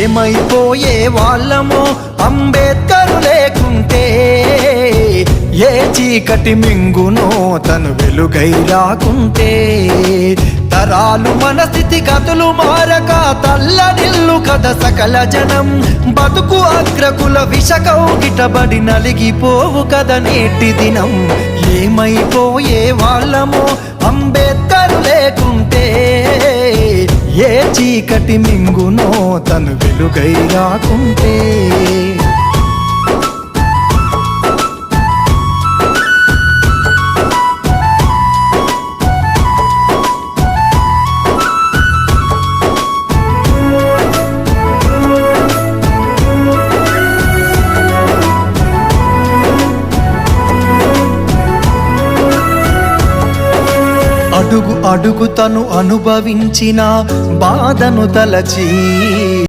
ఏమైపోయే వాళ్ళమో అంబేద్కరు లేకుంటే, ఏ చీకటి మింగునో తను వెలుగై రాకుంటే, తరాలు మన స్థితి గతులు మారక తల్లడిల్లు కథ సకల జనం, బతుకు అగ్రకుల విషకౌగిటబడి నలిగిపోవు కథ నేటి దినం. ఏమైపోయే వాళ్ళమో అంబేద్కరు లేకుంటే, ఏ చీకటి మింగునో తను వెలుగై రాకుంటే. అడుగు అడుగు తను అనుభవించిన బాధను తలచి,